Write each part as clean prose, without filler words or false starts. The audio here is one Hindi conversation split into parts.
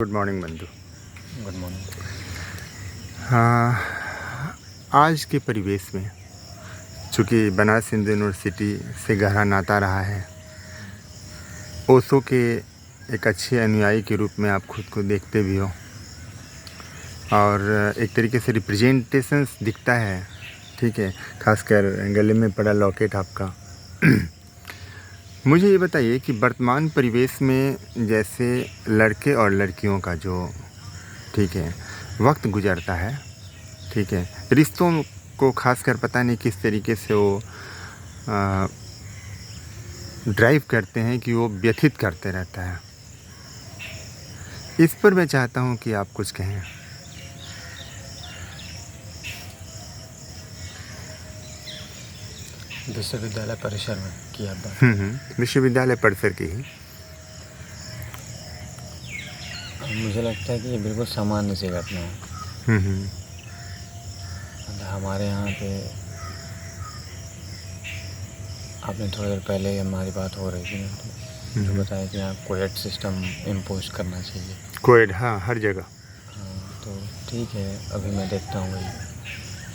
गुड मॉर्निंग बंधु। Good morning. हाँ, आज के परिवेश में चूँकि बनारस हिंदू यूनिवर्सिटी से गहरा नाता रहा है, ओशो के एक अच्छे अनुयायी के रूप में आप खुद को देखते भी हो और एक तरीके से रिप्रेजेंटेशंस दिखता है, ठीक है, खासकर गले में पड़ा लॉकेट आपका। मुझे ये बताइए कि वर्तमान परिवेश में जैसे लड़के और लड़कियों का जो, ठीक है, वक्त गुजरता है, ठीक है, रिश्तों को खासकर पता नहीं किस तरीके से वो ड्राइव करते हैं कि वो व्यथित करते रहता है। इस पर मैं चाहता हूँ कि आप कुछ कहें। विश्वविद्यालय परिसर में की आप बात? विश्वविद्यालय परिसर की ही। मुझे लगता है कि ये बिल्कुल सामान्य सी घटना है। हमारे यहाँ पे आपने थोड़ी देर पहले हमारी बात हो रही थी ना, जो बताया कि यहाँ कोएड सिस्टम इम्पोज करना चाहिए। कोएड, हाँ, हर जगह। हाँ, तो ठीक है, अभी मैं देखता हूँ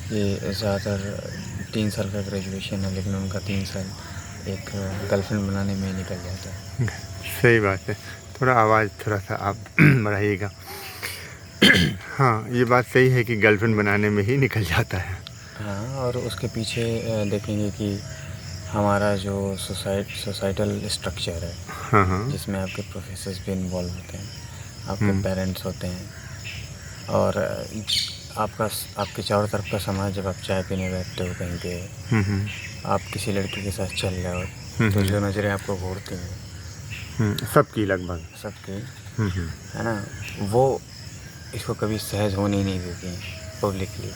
ये ज़्यादातर 3 साल का ग्रेजुएशन है, लेकिन उनका 3 साल एक गर्लफ्रेंड बनाने में ही निकल जाता है। सही बात है। थोड़ा आवाज़ थोड़ा सा आप बढ़ाइएगा। हाँ, ये बात सही है कि गर्लफ्रेंड बनाने में ही निकल जाता है। हाँ, और उसके पीछे देखेंगे कि हमारा जो सोसाइटल स्ट्रक्चर है, हाँ, जिसमें आपके प्रोफेसर्स भी इन्वॉल्व होते हैं, आपके पेरेंट्स होते हैं, और आपके चारों तरफ का समाज। जब आप चाय पीने बैठते हो कहीं पे, आप किसी लड़की के साथ चल रहे हो, तो जो नज़रें आपको घूरती हैं, सबकी, लगभग सबकी, है ना, वो इसको कभी सहज होने ही नहीं देती हैं पब्लिकली।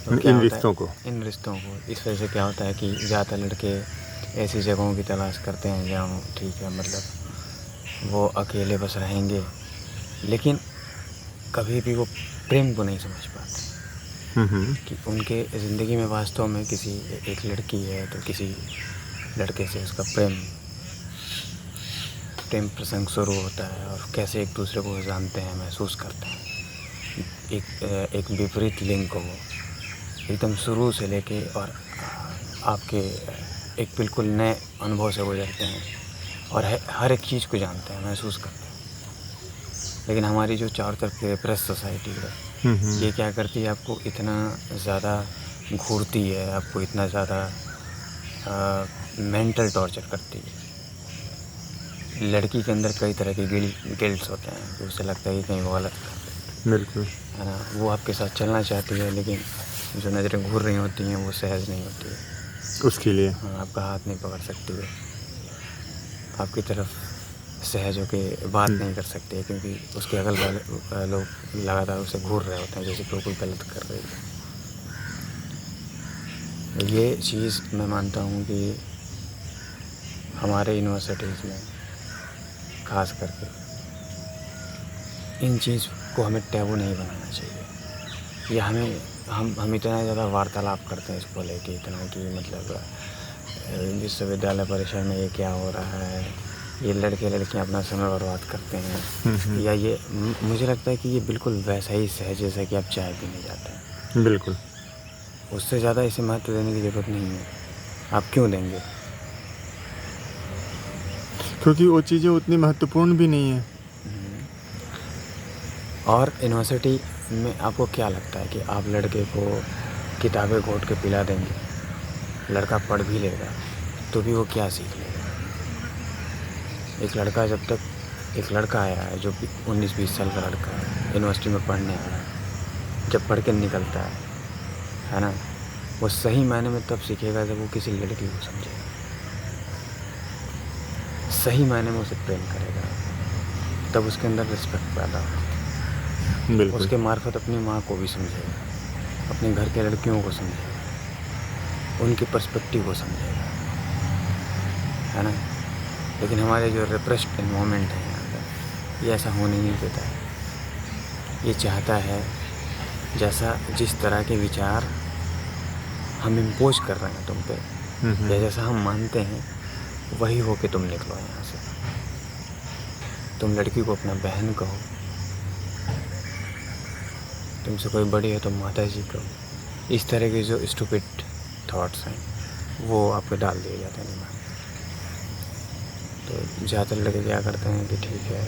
तो इन रिश्तों को इस वजह से क्या होता है कि ज़्यादातर लड़के ऐसी जगहों की तलाश करते हैं जहाँ, ठीक है, मतलब वो अकेले बस रहेंगे, लेकिन कभी भी वो प्रेम को नहीं समझ पाते कि उनके ज़िंदगी में वास्तव में किसी एक लड़की है, तो किसी लड़के से उसका प्रेम प्रसंग शुरू होता है, और कैसे एक दूसरे को जानते हैं, महसूस करते हैं, एक विपरीत लिंक को एकदम शुरू से लेके, और आपके एक बिल्कुल नए अनुभव से गुजरते हैं, और हर एक चीज़ को जानते हैं, महसूस करते हैं। लेकिन हमारी जो चारों तरफ की रिप्रेस सोसाइटी है, ये क्या करती है, आपको इतना ज़्यादा घूरती है, आपको इतना ज़्यादा मेंटल टॉर्चर करती है। लड़की के अंदर कई तरह के गिल्ट्स होते हैं, तो उसे लगता है कि कहीं वो गलत कर, बिल्कुल, है ना, वो आपके साथ चलना चाहती है, लेकिन जो नज़रें घूर रही होती हैं वो सहज नहीं होती है उसके लिए। हाँ, आपका हाथ नहीं पकड़ सकती है, आपकी तरफ सहज होकर बात नहीं कर सकते, क्योंकि उसके अगल बगल लोग लगातार उसे घूर रहे होते हैं, जैसे कि वो कोई गलत कर रही है। तो ये चीज़ मैं मानता हूँ कि हमारे यूनिवर्सिटीज़ में खास करके इन चीज़ को हमें टैबू नहीं बनाना चाहिए। या हम इतना ज़्यादा वार्तालाप करते हैं इसको लेके, इतना कि मतलब विश्वविद्यालय परिसर में ये क्या हो रहा है, ये लड़के लड़कियां अपना समय बर्बाद करते हैं, या ये मुझे लगता है कि ये बिल्कुल वैसा ही सहज जैसा कि आप चाय पीने जाते हैं। बिल्कुल, उससे ज़्यादा इसे महत्व देने की ज़रूरत नहीं है। आप क्यों देंगे? क्योंकि वो चीज़ें उतनी महत्वपूर्ण भी नहीं है। और यूनिवर्सिटी में आपको क्या लगता है कि आप लड़के को किताबें घोट के पिला देंगे, लड़का पढ़ भी लेगा, तो भी वो क्या सीख लेगा? एक लड़का आया है जो 19-20 साल का लड़का है, यूनिवर्सिटी में पढ़ने आया है, जब पढ़ के निकलता है ना, वो सही मायने में तब सीखेगा जब वो किसी लड़की को समझेगा, सही मायने में उसे प्रेम करेगा, तब उसके अंदर रिस्पेक्ट पैदा होगा। उसके मार्फत अपनी माँ को भी समझेगा, अपने घर के लड़कियों को समझेगा, उनकी पर्सपेक्टिव को समझेगा, है ना। लेकिन हमारे जो रिप्रेस्ड एनवायरनमेंट है यहाँ पर, ये ऐसा होने नहीं देता है। ये चाहता है जिस तरह के विचार हम इम्पोज कर रहे हैं तुम पे, या जैसा हम मानते हैं, वही हो के तुम निकलो यहाँ से। तुम लड़की को अपना बहन कहो, तुमसे कोई बड़ी है तो माता जी कहो। इस तरह के जो स्टूपिड थॉट्स हैं वो आपको डाल दिए जाते हैं दिमाग में। तो ज़्यादातर लड़के क्या करते हैं कि ठीक है,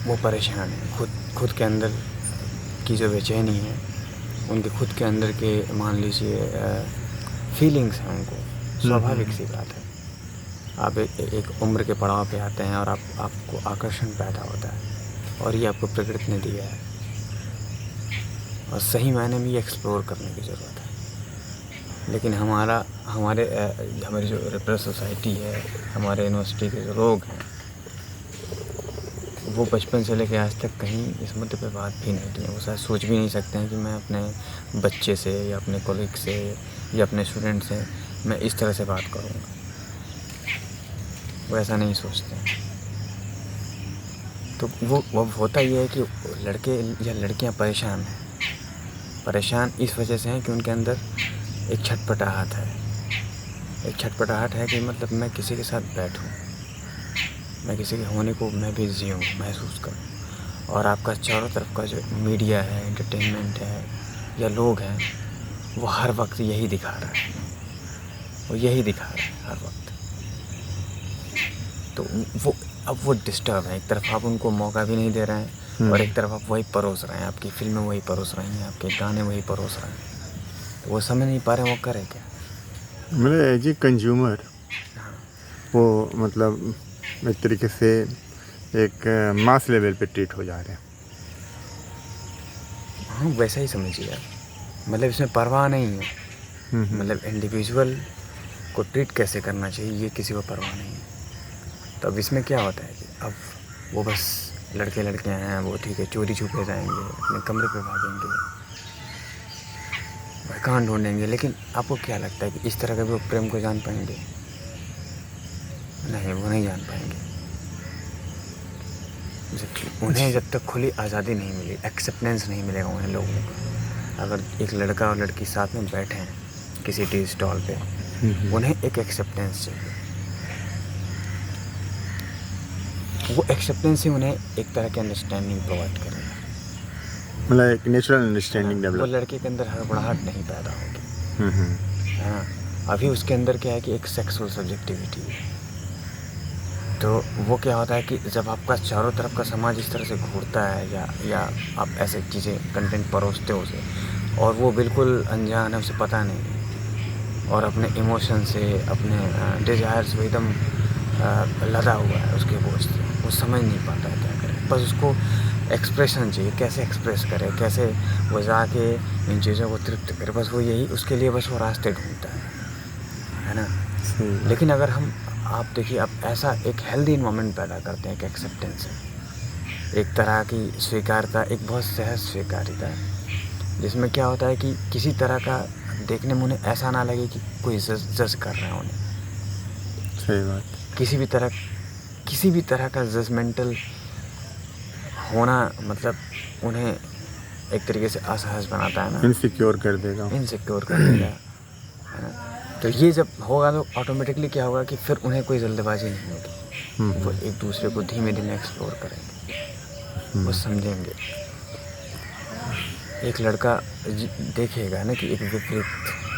वो परेशान है, खुद के अंदर की जो बेचैनी है, उनके खुद के अंदर के मान लीजिए फीलिंग्स हैं उनको, स्वाभाविक सी बात है। आप एक उम्र के पड़ाव पे आते हैं और आपको आकर्षण पैदा होता है और ये आपको प्रकृति ने दिया है और सही मायने में ये एक्सप्लोर करने की ज़रूरत है। लेकिन हमारी जो रिप्रेस सोसाइटी है, हमारे यूनिवर्सिटी के जो लोग हैं, वो बचपन से लेकर आज तक कहीं इस मुद्दे पे बात भी नहीं की है। वो शायद सोच भी नहीं सकते हैं कि मैं अपने बच्चे से या अपने कॉलीग से या अपने स्टूडेंट से मैं इस तरह से बात करूँगा। वो ऐसा नहीं सोचते हैं। तो वो होता ये है कि लड़के या लड़कियां परेशान इस वजह से हैं कि उनके अंदर एक छटपटाहट है कि मतलब मैं किसी के साथ बैठूं, मैं किसी के होने को मैं भी जीऊँ, महसूस करूं। और आपका चारों तरफ का जो मीडिया है, एंटरटेनमेंट है या लोग हैं, वो हर वक्त यही दिखा रहा है, हर वक्त। तो वो डिस्टर्ब है। एक तरफ आप उनको मौका भी नहीं दे रहे हैं और एक तरफ आप वही परोस रहे हैं, आपकी फिल्में वही परोस रही हैं, आपके गाने वही परोस रहे हैं। तो वो समझ नहीं पा रहे वो करे क्या। मतलब एज ए कंज्यूमर वो मतलब एक तरीके से एक मास लेवल पे ट्रीट हो जा रहे हैं। हाँ, वैसा ही समझिए आप। मतलब इसमें परवाह नहीं है। मतलब इंडिविजुअल को ट्रीट कैसे करना चाहिए ये किसी को परवाह नहीं है। तो अब इसमें क्या होता है कि अब वो बस लड़कियां हैं, वो ठीक है, चोरी छुपे जाएंगे, अपने कमरे पे भागेंगे, कान ढूंढेंगे। लेकिन आपको क्या लगता है कि इस तरह का भी वो प्रेम को जान पाएंगे? नहीं, वो नहीं जान पाएंगे। उन्हें जब तक खुली आज़ादी नहीं मिली, एक्सेप्टेंस नहीं मिलेगा उन्हें लोगों का। अगर एक लड़का और लड़की साथ में बैठे हैं किसी टी स्टॉल पे, उन्हें एक एक्सेप्टेंस चाहिए। वो एक्सेप्टेंस ही उन्हें एक तरह की अंडरस्टैंडिंग प्रोवाइड करेगा। मतलब एक नेचुरल अंडरस्टैंडिंग डेवलप। वो लड़के के अंदर हड़बड़ाहट नहीं पैदा होगी, है ना। अभी उसके अंदर क्या है कि एक सेक्सुअल सब्जेक्टिविटी है। तो वो क्या होता है कि जब आपका चारों तरफ का समाज इस तरह से घूरता है या आप ऐसे चीज़ें कंटेंट परोसते हो उसे, और वो बिल्कुल अनजान है, उसे पता नहीं, और अपने इमोशन से, अपने डिज़ायर से एकदम लदा हुआ है उसके बोझ से, वो समझ नहीं पाता है क्या करे। बस उसको एक्सप्रेशन चाहिए, कैसे एक्सप्रेस करे, कैसे वो जाके इन चीज़ों को तृप्त करे। बस वो यही, उसके लिए बस वो रास्ते ढूंढता है ना। लेकिन अगर आप देखिए, आप ऐसा एक हेल्दी इन्वायरमेंट पैदा करते हैं, एक एक्सेप्टेंस है, एक तरह की स्वीकारता, एक बहुत सहज स्वीकार्यता है, जिसमें क्या होता है कि किसी तरह का देखने में उन्हें ऐसा ना लगे कि कोई जज कर रहा है उन्हें। सही बात। किसी भी तरह का जजमेंटल होना मतलब उन्हें एक तरीके से असहज बनाता है ना, इनसिक्योर कर देगा, है ना। तो ये जब होगा तो ऑटोमेटिकली क्या होगा कि फिर उन्हें कोई जल्दबाजी नहीं होगी। वो एक दूसरे को धीमे धीमे एक्सप्लोर करेंगे, वो समझेंगे। एक लड़का देखेगा ना कि एक विपरीत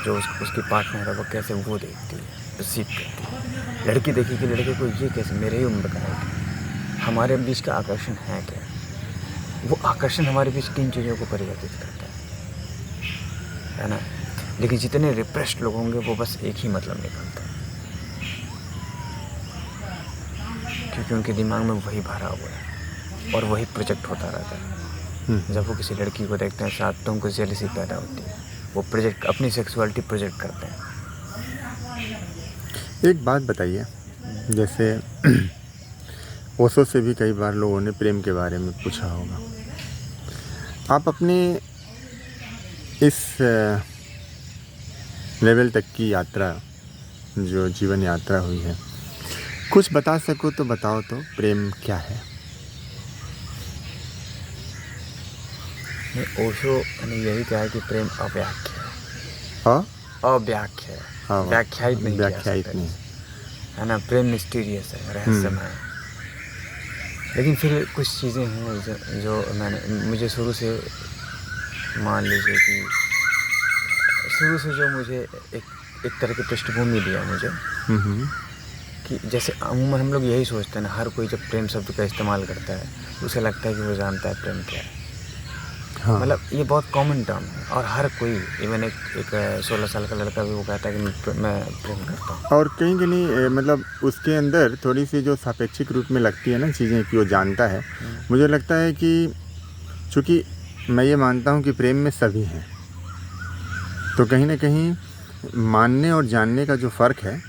जो उसकी पार्टनर है वो कैसे वो देखती है, परसीव करती है। लड़की देखेगी लड़के को, ये कैसे मेरे ही उम्र का है, हमारे बीच का आकर्षण है क्या। वो आकर्षण हमारे बीच किन चीज़ों को परिवर्तित करता है ना। लेकिन जितने रिप्रेस्ड लोग होंगे वो बस एक ही मतलब निकलता है, क्योंकि उनके दिमाग में वही भरा हुआ है और वही प्रोजेक्ट होता रहता है। जब वो किसी लड़की को देखते हैं साथ, तो उनको जेलसी पैदा होती है, वो प्रोजेक्ट अपनी सेक्सुअलिटी प्रोजेक्ट करते हैं। एक बात बताइए, जैसे ओशो से भी कई बार लोगों ने प्रेम के बारे में पूछा होगा। आप अपने इस लेवल तक की यात्रा, जो जीवन यात्रा हुई है, कुछ बता सको तो बताओ तो, प्रेम क्या है? ओशो ने यही कहा कि प्रेम अव्याख्या है। हाँ, अव्याख्या है, व्याख्यायित नहीं। है ना, प्रेम मिस्टीरियस है, रहस्यमय है। लेकिन फिर कुछ चीज़ें हैं जो मुझे शुरू से, मान लीजिए कि शुरू से जो मुझे एक तरह की पृष्ठभूमि दिया मुझे, कि जैसे अमूमन हम लोग यही सोचते हैं ना, हर कोई जब प्रेम शब्द का इस्तेमाल करता है उसे लगता है कि वो जानता है प्रेम क्या है। हाँ। मतलब ये बहुत कॉमन टर्म है और हर कोई, इवन एक 16 साल का लड़का भी वो कहता है कि मैं प्रेम करता हूँ। और कहीं कहीं मतलब उसके अंदर थोड़ी सी जो सापेक्षिक रूप में लगती है ना चीज़ें कि वो जानता है, मुझे लगता है कि चूँकि मैं ये मानता हूँ कि प्रेम में सभी हैं, तो कहीं ना कहीं मानने और जानने का जो फ़र्क है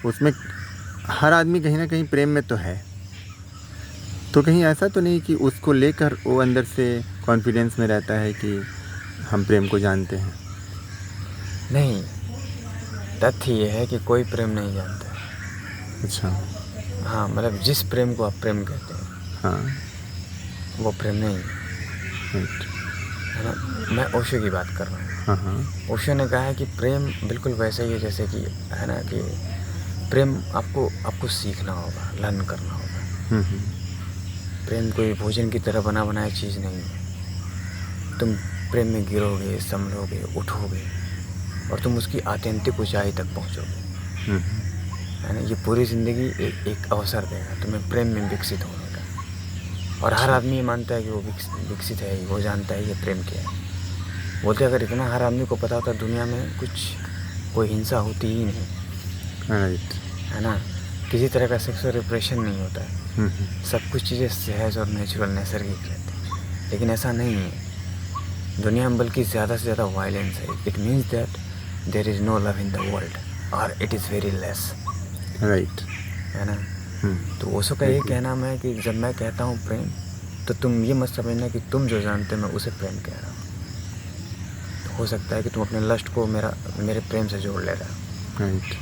उसमें हर आदमी कहीं ना कहीं प्रेम में तो है। तो कहीं ऐसा तो नहीं कि उसको लेकर वो अंदर से कॉन्फिडेंस में रहता है कि हम प्रेम को जानते हैं? नहीं, तथ्य ये है कि कोई प्रेम नहीं जानता है। अच्छा। हाँ, मतलब जिस प्रेम को आप प्रेम कहते हैं, हाँ, वो प्रेम नहीं है, राइट। है ना। मैं ओशो की बात कर रहा हूँ। हाँ हाँ। ओशो ने कहा है कि प्रेम बिल्कुल वैसा ही है जैसे कि, है ना, कि प्रेम आपको सीखना होगा, लर्न करना होगा। प्रेम कोई भोजन की तरह बना बनाया चीज़ नहीं है। तुम प्रेम में गिरोगे, संभलोगे, उठोगे और तुम उसकी आत्यंतिक ऊंचाई तक पहुंचोगे, है ना। ये पूरी ज़िंदगी एक अवसर देगा तुम्हें प्रेम में विकसित होने का। और हर आदमी ये मानता है कि वो विकसित है, वो जानता है ये प्रेम क्या है। बोलते अगर इतना हर आदमी को पता होता दुनिया में कोई हिंसा होती ही नहीं, राइट, है ना। किसी तरह का सेक्सुअल रिप्रेशन नहीं होता है, सब कुछ चीज़ें सहज और नेचुरल, नैसर्गिक रहती हैं। लेकिन ऐसा नहीं है दुनिया में, बल्कि ज़्यादा से ज़्यादा वायलेंस है। It means that there is no love in the world और it is very less, right, है ना। तो ओशो का ये कहना है कि जब मैं कहता हूँ प्रेम, तो तुम ये मत समझना कि तुम जो जानते हो मैं उसे प्रेम कह रहा हूँ। तो हो सकता है कि तुम अपने लस्ट को मेरे प्रेम से जोड़ ले रहा हो। राइट।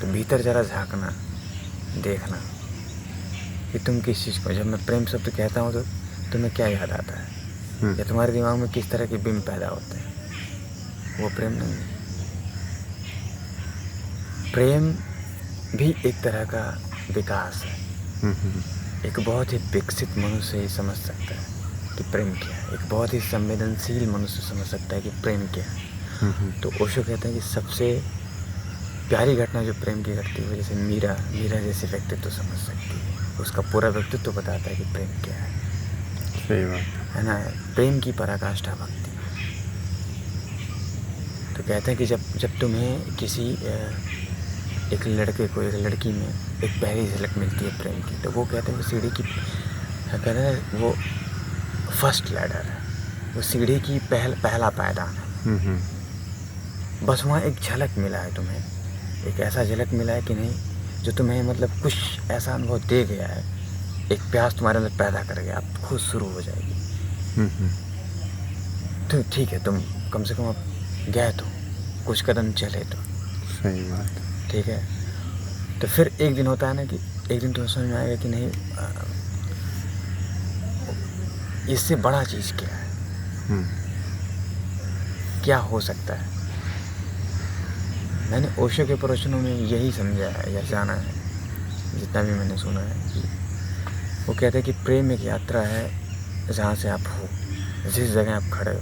तो भीतर ज़रा झांकना, देखना कि तुम किस चीज़ को, जब मैं प्रेम शब्द कहता हूँ तो तुम्हें क्या याद आता है, या तुम्हारे दिमाग में किस तरह के बिंब पैदा होते हैं। वो प्रेम नहीं है। प्रेम भी एक तरह का विकास है। एक बहुत ही विकसित मनुष्य ही समझ सकता है कि प्रेम क्या है। एक बहुत ही संवेदनशील मनुष्य समझ सकता है कि प्रेम क्या है। तो ओशो कहते हैं कि सबसे प्यारी घटना जो प्रेम की घटती है, जैसे मीरा जैसे व्यक्तित्व तो समझ सकती है, उसका पूरा व्यक्तित्व तो बताता है कि प्रेम क्या है। सही बात है ना। प्रेम की पराकाष्ठा भक्ति। तो कहते हैं कि जब तुम्हें किसी एक लड़के को, एक लड़की में एक पहली झलक मिलती है प्रेम की, तो वो कहते हैं वो सीढ़ी की, कहते हैं वो फर्स्ट लैडर है, वो सीढ़ी की पहला पायदान है। बस वहाँ एक झलक मिला है तुम्हें, एक ऐसा झलक मिला है कि नहीं जो तुम्हें मतलब कुछ ऐसा अनुभव दे गया है, एक प्यास तुम्हारे अंदर पैदा कर गया, अब खुद शुरू हो जाएगी। तो ठीक है, तुम कम से कम अब गए तो कुछ कदम चले तो सही बात। ठीक है। तो फिर एक दिन होता है ना कि एक दिन तुम्हें समझ में आएगा कि नहीं, इससे बड़ा चीज़ क्या है, क्या हो सकता है। मैंने ओशो के प्रवचनों में यही समझा है या जाना है, जितना भी मैंने सुना है, कि वो कहते हैं कि प्रेम एक यात्रा है जहाँ से आप हो, जिस जगह आप खड़े हो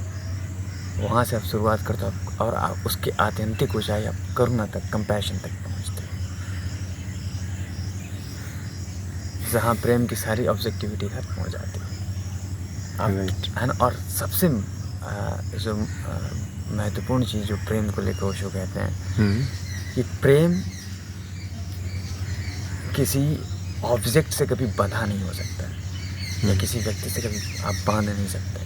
वहाँ से आप शुरुआत करते हो और आप उसके आत्यंतिक ऊंचाई आप करुणा तक, कंपैशन तक पहुँचते हो, जहाँ प्रेम की सारी ऑब्जेक्टिविटी खत्म हो जाती है। है ना। और सबसे जो महत्वपूर्ण चीज़ जो प्रेम को लेकर ओशो कहते हैं कि प्रेम किसी ऑब्जेक्ट से कभी बंधा नहीं हो सकता, या किसी व्यक्ति से कभी आप बांध नहीं सकते।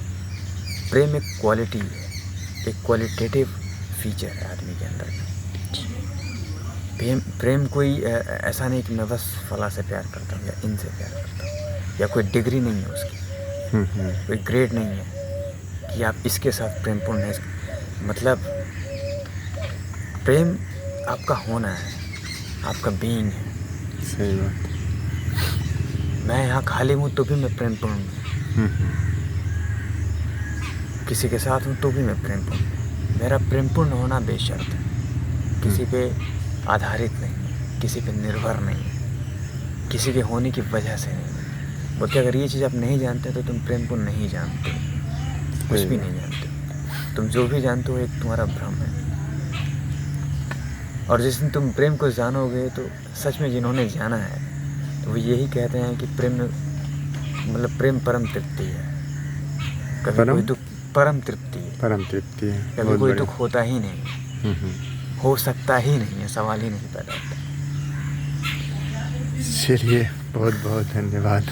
प्रेम एक क्वालिटी है, एक क्वालिटेटिव फीचर है आदमी के अंदर। प्रेम कोई ऐसा नहीं कि मैं बस फला से प्यार करता हूँ या इनसे प्यार करता हूँ, या कोई डिग्री नहीं है उसकी, कोई ग्रेड नहीं है कि आप इसके साथ प्रेमपूर्ण है। मतलब प्रेम आपका होना है, आपका बीइंग है। सही बात। मैं यहाँ खाली हूँ तो भी मैं प्रेमपूर्ण हूँ, किसी के साथ हूँ तो भी मैं प्रेमपूर्ण हूँ। मेरा प्रेमपूर्ण होना बेशर्त है, किसी पे आधारित नहीं, किसी पे निर्भर नहीं, किसी के होने की वजह से नहीं। बोलते अगर ये चीज़ आप नहीं जानते तो तुम प्रेम को नहीं जानते, कुछ भी नहीं जानते। तुम जो भी जानते हो एक तुम्हारा भ्रम है। और जिस दिन तुम प्रेम को जानोगे तो सच में जिन्होंने जाना है तो वो यही कहते हैं कि प्रेम में मतलब प्रेम परम तृप्ति है। कभी कोई दुख, परम तृप्ति है, परम तृप्ति है। कभी कोई दुख होता ही नहीं, हो सकता ही नहीं है, सवाल ही नहीं पैदा होता। चलिए, बहुत बहुत धन्यवाद।